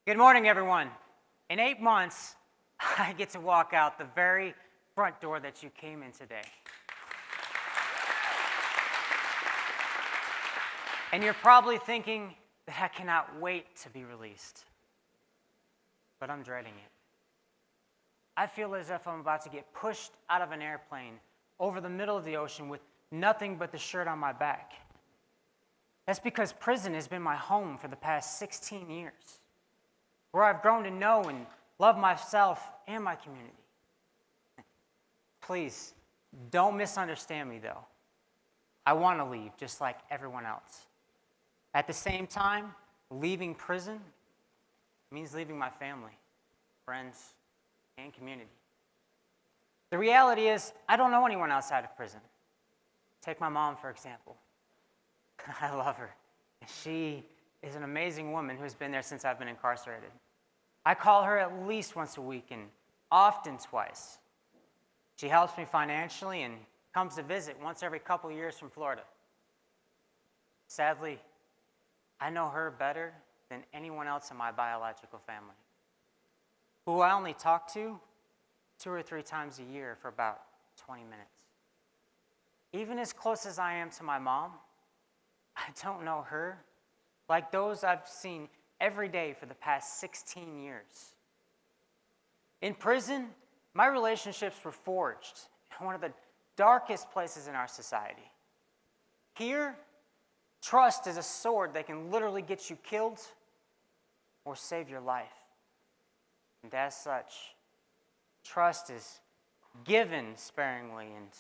Good morning, everyone. In 8 months, I get to walk out the very front door that you came in today. And you're probably thinking that I cannot wait to be released. But I'm dreading it. I feel as if I'm about to get pushed out of an airplane over the middle of the ocean with nothing but the shirt on my back. That's because prison has been my home for the past 16 years, where I've grown to know and love myself and my community. Please, don't misunderstand me, though. I want to leave just like everyone else. At the same time, leaving prison means leaving my family, friends, and community. The reality is, I don't know anyone outside of prison. Take my mom, for example. I love her. She is an amazing woman who's been there since I've been incarcerated. I call her at least once a week and often twice. She helps me financially and comes to visit once every couple years from Florida. Sadly, I know her better than anyone else in my biological family, who I only talk to 2 or 3 times a year for about 20 minutes. Even as close as I am to my mom, I don't know her like those I've seen every day for the past 16 years. In prison, my relationships were forged in one of the darkest places in our society. Here, trust is a sword that can literally get you killed or save your life. And as such, trust is given sparingly and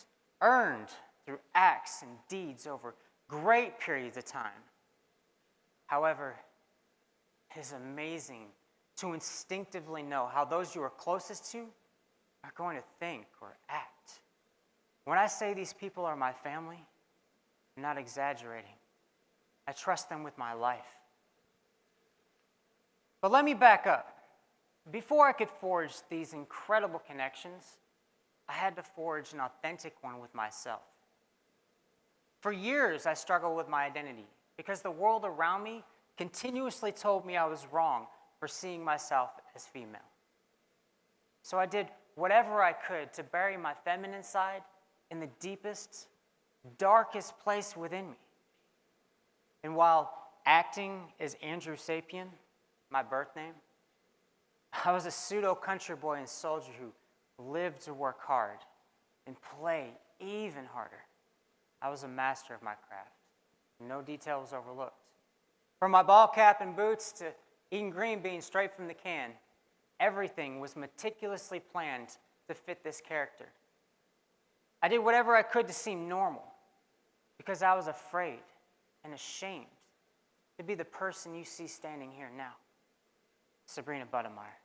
earned through acts and deeds over great periods of time. However, it is amazing to instinctively know how those you are closest to are going to think or act. When I say these people are my family, I'm not exaggerating. I trust them with my life. But let me back up. Before I could forge these incredible connections, I had to forge an authentic one with myself. For years, I struggled with my identity because the world around me continuously told me I was wrong for seeing myself as female. So I did whatever I could to bury my feminine side in the deepest, darkest place within me. And while acting as Andrew Sapien, my birth name, I was a pseudo-country boy and soldier who lived to work hard and play even harder. I was a master of my craft. No detail was overlooked. From my ball cap and boots to eating green beans straight from the can, everything was meticulously planned to fit this character. I did whatever I could to seem normal because I was afraid and ashamed to be the person you see standing here now, Sabrina Budemeyer.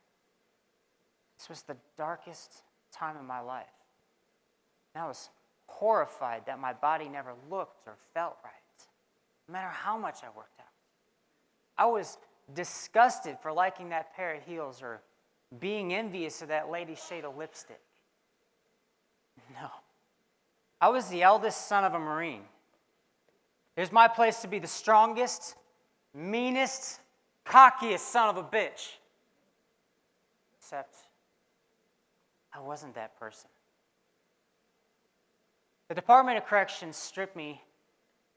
This was the darkest time in my life. And I was horrified that my body never looked or felt right, no matter how much I worked out. I was disgusted for liking that pair of heels or being envious of that lady's shade of lipstick. No. I was the eldest son of a Marine. It was my place to be the strongest, meanest, cockiest son of a bitch. Except I wasn't that person. The Department of Corrections stripped me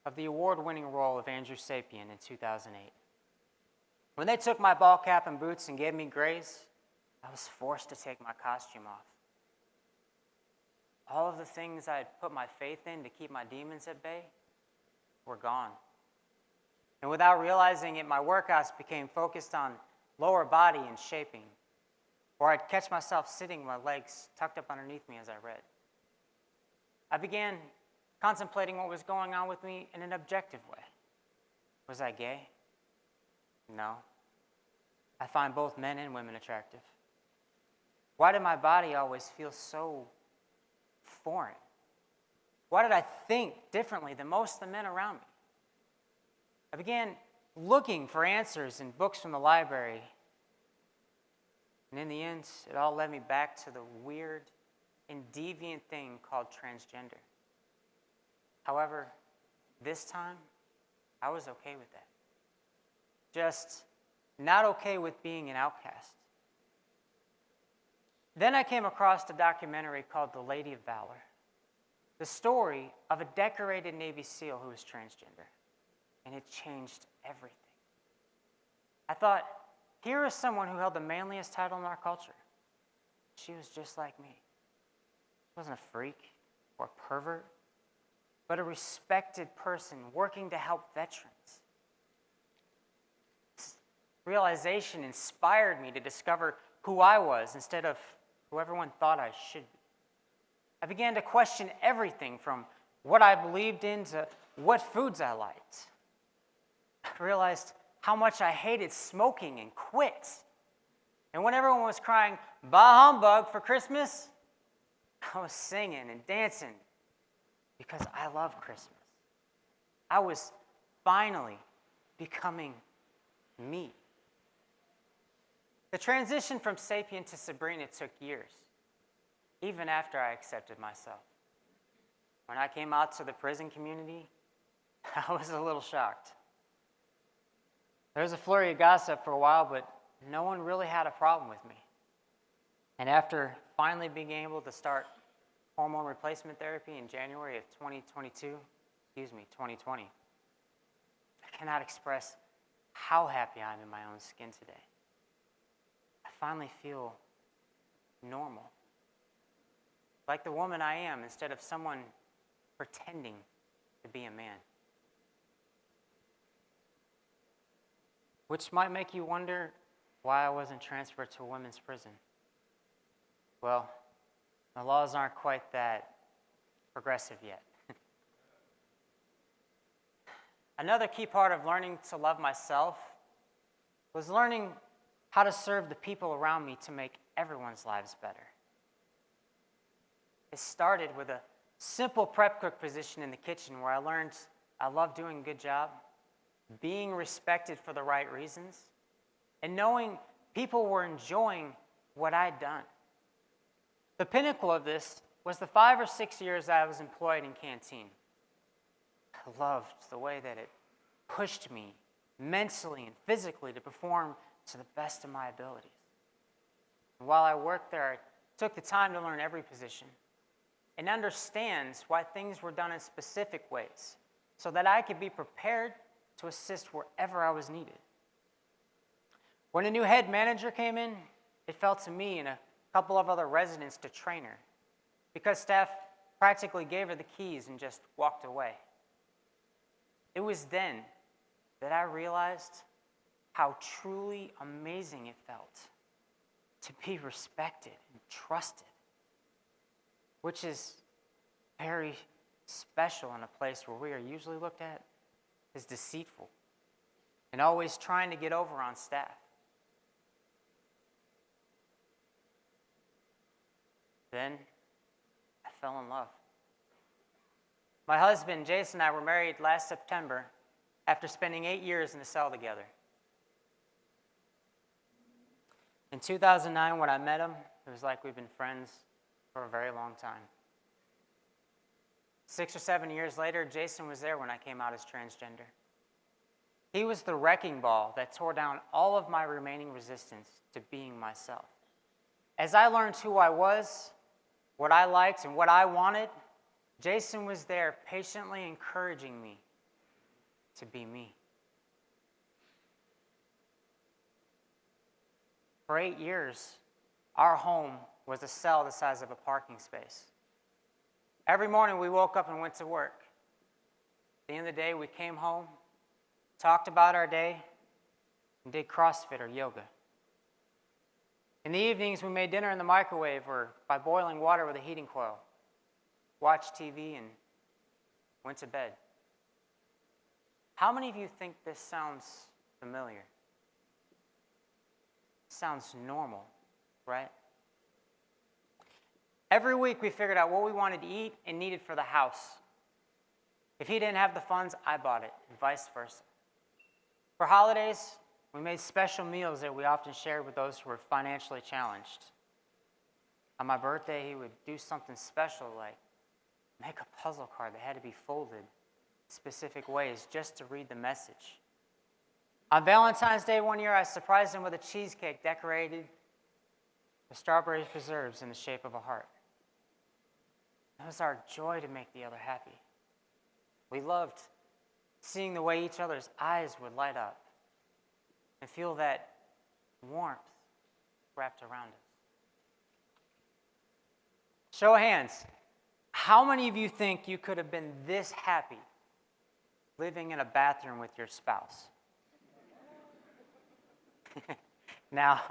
of the award-winning role of Andrew Sapien in 2008. When they took my ball cap and boots and gave me grays, I was forced to take my costume off. All of the things I had put my faith in to keep my demons at bay were gone. And without realizing it, my workouts became focused on lower body and shaping, or I'd catch myself sitting with my legs tucked up underneath me as I read. I began contemplating what was going on with me in an objective way. Was I gay? No. I find both men and women attractive. Why did my body always feel so foreign? Why did I think differently than most of the men around me? I began looking for answers in books from the library. And in the end, it all led me back to the weird and deviant thing called transgender. However, this time, I was okay with that. Just not okay with being an outcast. Then I came across a documentary called The Lady of Valor, the story of a decorated Navy SEAL who was transgender, and it changed everything. I thought, here is someone who held the manliest title in our culture. She was just like me. She wasn't a freak or a pervert, but a respected person working to help veterans. This realization inspired me to discover who I was instead of who everyone thought I should be. I began to question everything from what I believed in to what foods I liked. I realized how much I hated smoking and quit. And when everyone was crying, "Bah humbug" for Christmas, I was singing and dancing because I love Christmas. I was finally becoming me. The transition from Sapien to Sabrina took years, even after I accepted myself. When I came out to the prison community, I was a little shocked. There was a flurry of gossip for a while, but no one really had a problem with me. And after finally being able to start hormone replacement therapy in January of 2020, I cannot express how happy I am in my own skin today. I finally feel normal, like the woman I am, instead of someone pretending to be a man. Which might make you wonder why I wasn't transferred to a women's prison. Well, the laws aren't quite that progressive yet. Another key part of learning to love myself was learning how to serve the people around me to make everyone's lives better. It started with a simple prep cook position in the kitchen where I learned I love doing a good job, being respected for the right reasons, and knowing people were enjoying what I'd done. The pinnacle of this was the 5 or 6 years I was employed in Canteen. I loved the way that it pushed me mentally and physically to perform to the best of my abilities. And while I worked there, I took the time to learn every position and understand why things were done in specific ways so that I could be prepared to assist wherever I was needed. When a new head manager came in, it fell to me and a couple of other residents to train her because staff practically gave her the keys and just walked away. It was then that I realized how truly amazing it felt to be respected and trusted, which is very special in a place where we are usually looked at as deceitful and always trying to get over on staff. Then I fell in love. My husband, Jason, and I were married last September after spending 8 years in a cell together. In 2009, when I met him, it was like we've been friends for a very long time. 6 or 7 years later, Jason was there when I came out as transgender. He was the wrecking ball that tore down all of my remaining resistance to being myself. As I learned who I was, what I liked, and what I wanted, Jason was there patiently encouraging me to be me. For 8 years, our home was a cell the size of a parking space. Every morning we woke up and went to work. At the end of the day, we came home, talked about our day, and did CrossFit or yoga. In the evenings, we made dinner in the microwave or by boiling water with a heating coil, watched TV, and went to bed. How many of you think this sounds familiar? Sounds normal, right? Every week we figured out what we wanted to eat and needed for the house. If he didn't have the funds, I bought it, and vice versa. For holidays, we made special meals that we often shared with those who were financially challenged. On my birthday, he would do something special like make a puzzle card that had to be folded specific ways just to read the message. On Valentine's Day one year, I surprised him with a cheesecake decorated with strawberry preserves in the shape of a heart. It was our joy to make the other happy. We loved seeing the way each other's eyes would light up and feel that warmth wrapped around us. Show of hands. How many of you think you could have been this happy living in a bathroom with your spouse? Now,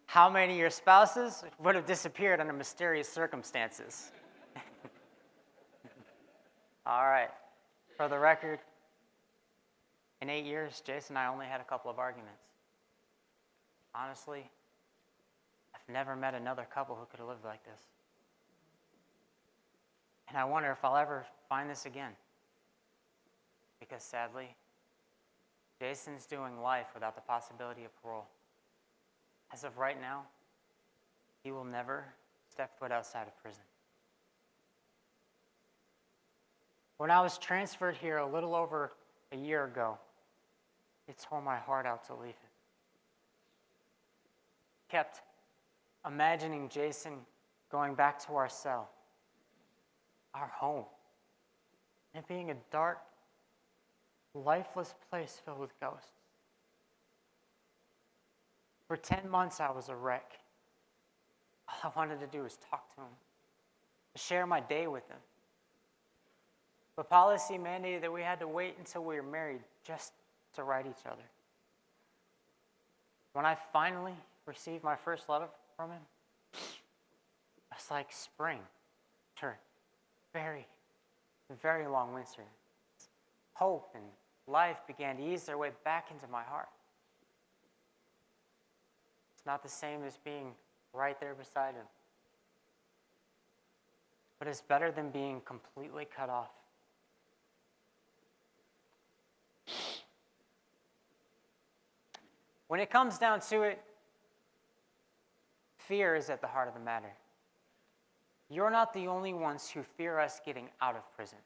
how many of your spouses would have disappeared under mysterious circumstances? All right. For the record, in 8 years, Jason and I only had a couple of arguments. Honestly, I've never met another couple who could have lived like this. And I wonder if I'll ever find this again. Because sadly, Jason's doing life without the possibility of parole. As of right now, he will never step foot outside of prison. When I was transferred here a little over a year ago, it tore my heart out to leave it. Kept imagining Jason going back to our cell, our home, and it being a dark, lifeless place filled with ghosts. For 10 months, I was a wreck. All I wanted to do was talk to him, to share my day with him. But policy mandated that we had to wait until we were married just to write each other. When I finally received my first letter from him, it was like spring turned very, very long winter. Hope and life began to ease their way back into my heart. It's not the same as being right there beside him, but it's better than being completely cut off. When it comes down to it, fear is at the heart of the matter. You're not the only ones who fear us getting out of prison.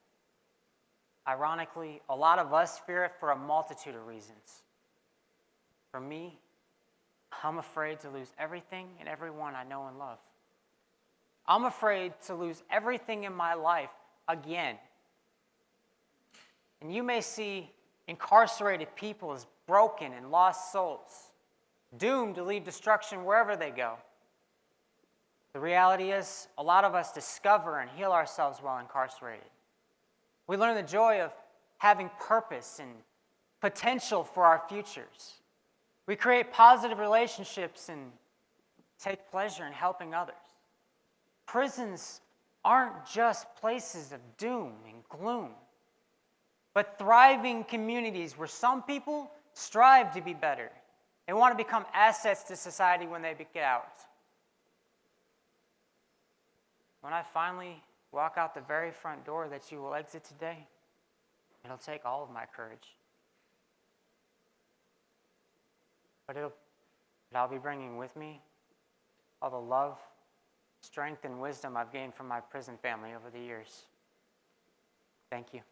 Ironically, a lot of us fear it for a multitude of reasons. For me, I'm afraid to lose everything and everyone I know and love. I'm afraid to lose everything in my life again. And you may see incarcerated people as broken and lost souls, doomed to leave destruction wherever they go. The reality is, a lot of us discover and heal ourselves while incarcerated. We learn the joy of having purpose and potential for our futures. We create positive relationships and take pleasure in helping others. Prisons aren't just places of doom and gloom, but thriving communities where some people strive to be better and want to become assets to society when they get out. When I finally walk out the very front door that you will exit today, it'll take all of my courage. But I'll be bringing with me all the love, strength, and wisdom I've gained from my prison family over the years. Thank you.